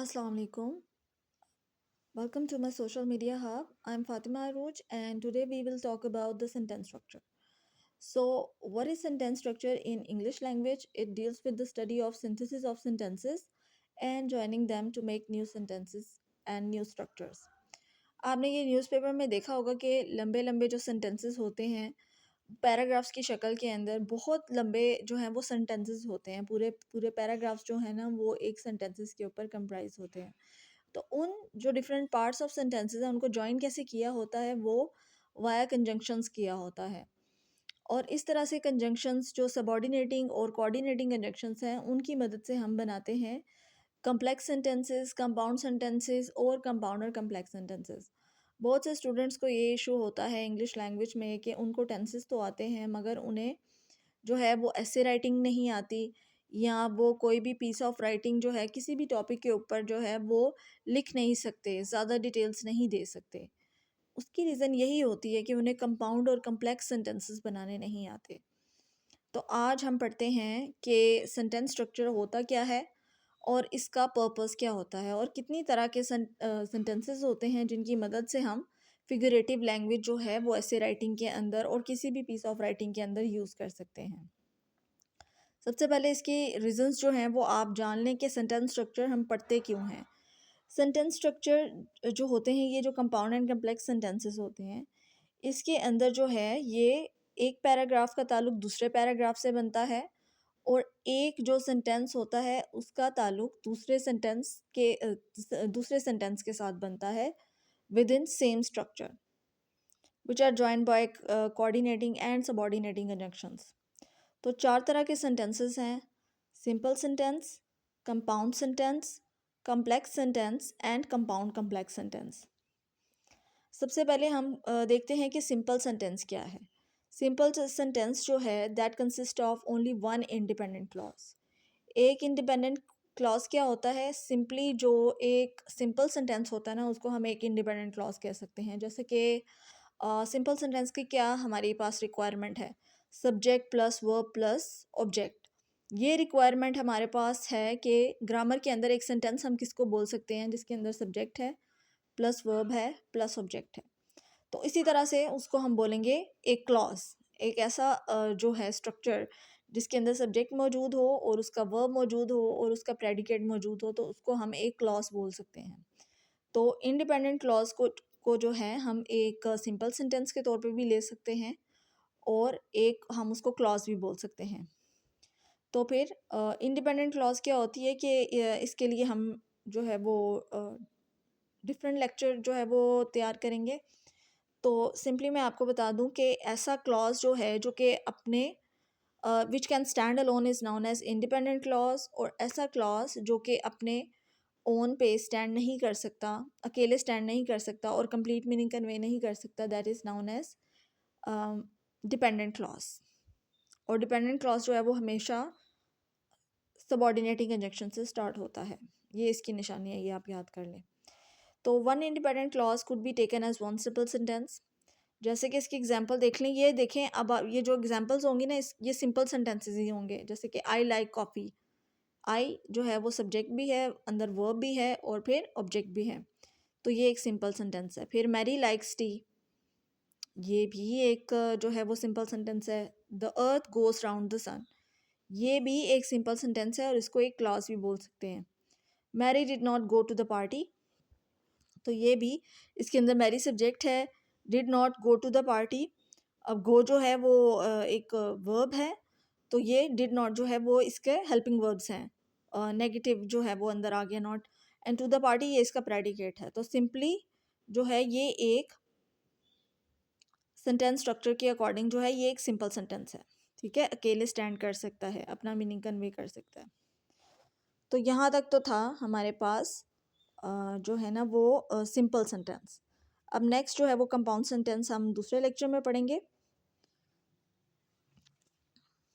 Assalamu alaikum. Welcome to my social media hub. I'm Fatima Arooj and today we will talk about the sentence structure. So, what is sentence structure in English language? It deals with the study of synthesis of sentences and joining them to make new sentences and new structures. आपने ये newspaper में देखा होगा कि लंबे लंबे जो sentences होते हैं पैराग्राफ्स की शक्ल के अंदर बहुत लंबे जो हैं वो सेंटेंसेस होते हैं पूरे पूरे पैराग्राफ्स जो है ना वो एक सेंटेंसेस के ऊपर कंप्राइज होते हैं तो उन जो डिफरेंट पार्ट्स ऑफ सेंटेंसेस हैं उनको जॉइन कैसे किया होता है वो वाया कंजंक्शंस किया होता है और इस तरह से कंजंक्शंस जो सबऑर्डिनेटिंग और कोऑर्डिनेटिंग कंजंक्शंस हैं उनकी मदद से हम बनाते हैं कम्प्लेक्स सेंटेंसेस कंपाउंड सेंटेंसेस और कंपाउंड और कम्प्लेक्स सेंटेंसेस बहुत से स्टूडेंट्स को ये इशू होता है इंग्लिश लैंग्वेज में कि उनको टेंसेस तो आते हैं मगर उन्हें जो है वो ऐसे राइटिंग नहीं आती या वो कोई भी पीस ऑफ राइटिंग जो है किसी भी टॉपिक के ऊपर जो है वो लिख नहीं सकते ज़्यादा डिटेल्स नहीं दे सकते उसकी रीज़न यही होती है कि उन्हें कंपाउंड और कम्प्लेक्स सेंटेंसेस बनाने नहीं आते तो आज हम पढ़ते हैं कि सेंटेंस स्ट्रक्चर होता क्या है और इसका पर्पस क्या होता है और कितनी तरह के सेंटेंसेस होते हैं जिनकी मदद से हम फिगरेटिव लैंग्वेज जो है वो ऐसे राइटिंग के अंदर और किसी भी पीस ऑफ राइटिंग के अंदर यूज़ कर सकते हैं सबसे पहले इसके रीजंस जो हैं वो आप जान लें कि सेंटेंस स्ट्रक्चर हम पढ़ते क्यों हैं सेंटेंस स्ट्रक्चर जो होते हैं ये जो कंपाउंड एंड कम्प्लेक्स सेंटेंसेस होते हैं इसके अंदर जो है ये एक पैराग्राफ का ताल्लुक दूसरे पैराग्राफ से बनता है और एक जो सेंटेंस होता है उसका ताल्लुक दूसरे सेंटेंस के साथ बनता है within same structure which are joined by coordinating and subordinating conjunctions तो चार तरह के सेंटेंसेस हैं simple sentence compound sentence complex sentence and compound complex sentence सबसे पहले हम देखते हैं कि सिंपल सेंटेंस क्या है सिंपल सेंटेंस जो है that consist of only one independent clause एक इंडिपेंडेंट क्लॉज क्या होता है सिंपली जो एक सिंपल सेंटेंस होता है ना उसको हम एक इंडिपेंडेंट क्लॉज कह सकते हैं जैसे कि सिंपल सेंटेंस की क्या हमारे पास रिक्वायरमेंट है subject plus verb plus object ये रिक्वायरमेंट हमारे पास है कि ग्रामर के अंदर एक सेंटेंस हम किसको बोल सकते हैं जिसके अंदर सब्जेक्ट है प्लस वर्ब है प्लस ऑब्जेक्ट है तो इसी तरह से उसको हम बोलेंगे एक क्लॉज एक ऐसा जो है स्ट्रक्चर जिसके अंदर सब्जेक्ट मौजूद हो और उसका वर्ब मौजूद हो और उसका प्रेडिकेट मौजूद हो तो उसको हम एक क्लॉज बोल सकते हैं तो इंडिपेंडेंट क्लॉज को जो है हम एक सिंपल सेंटेंस के तौर पे भी ले सकते हैं और एक हम उसको क्लॉज भी बोल सकते हैं तो फिर इंडिपेंडेंट क्लॉज क्या होती है कि इसके लिए हम जो है वो डिफरेंट लेक्चर जो है वो तैयार करेंगे तो सिंपली मैं आपको बता दूं कि ऐसा क्लॉज जो है जो कि अपने which can stand alone is known as independent clause और ऐसा क्लॉज जो कि अपने ओन पे स्टैंड नहीं कर सकता अकेले स्टैंड नहीं कर सकता और कंप्लीट मीनिंग कन्वे नहीं कर सकता that is known age dependent clause और डिपेंडेंट क्लॉज जो है वो हमेशा सबऑर्डिनेटिंग कंजंक्शन से स्टार्ट होता है ये इसकी निशानी है ये आप याद कर लें तो one independent clause could be taken as one simple sentence जैसे कि इसकी एग्जांपल देख लें ये देखें अब ये जो एग्जांपल्स होंगी ना ये सिंपल सेंटेंसेस ही होंगे जैसे कि आई लाइक कॉफ़ी आई जो है वो सब्जेक्ट भी है अंदर वर्ब भी है और फिर ऑब्जेक्ट भी है तो ये एक सिंपल सेंटेंस है फिर मैरी लाइक्स टी ये भी एक जो है वो सिंपल सेंटेंस है the earth goes round the sun ये भी एक सिंपल सेंटेंस है और इसको एक क्लॉज भी बोल सकते हैं Mary did not go to the party तो ये भी इसके अंदर मैरी सब्जेक्ट है did not go to the party अब गो जो है वो एक वर्ब है तो ये डिड नॉट जो है वो इसके हेल्पिंग वर्ब्स हैं नेगेटिव जो है वो अंदर आ गया not and to the party ये इसका प्रेडिकेट है तो सिंपली जो है ये एक सेंटेंस स्ट्रक्चर के अकॉर्डिंग जो है ये एक सिंपल सेंटेंस है ठीक है अकेले स्टैंड कर सकता है अपना मीनिंग कन्वे कर सकता है तो यहाँ तक तो था हमारे पास जो है ना वो सिंपल सेंटेंस अब नेक्स्ट जो है वो कंपाउंड सेंटेंस हम दूसरे लेक्चर में पढ़ेंगे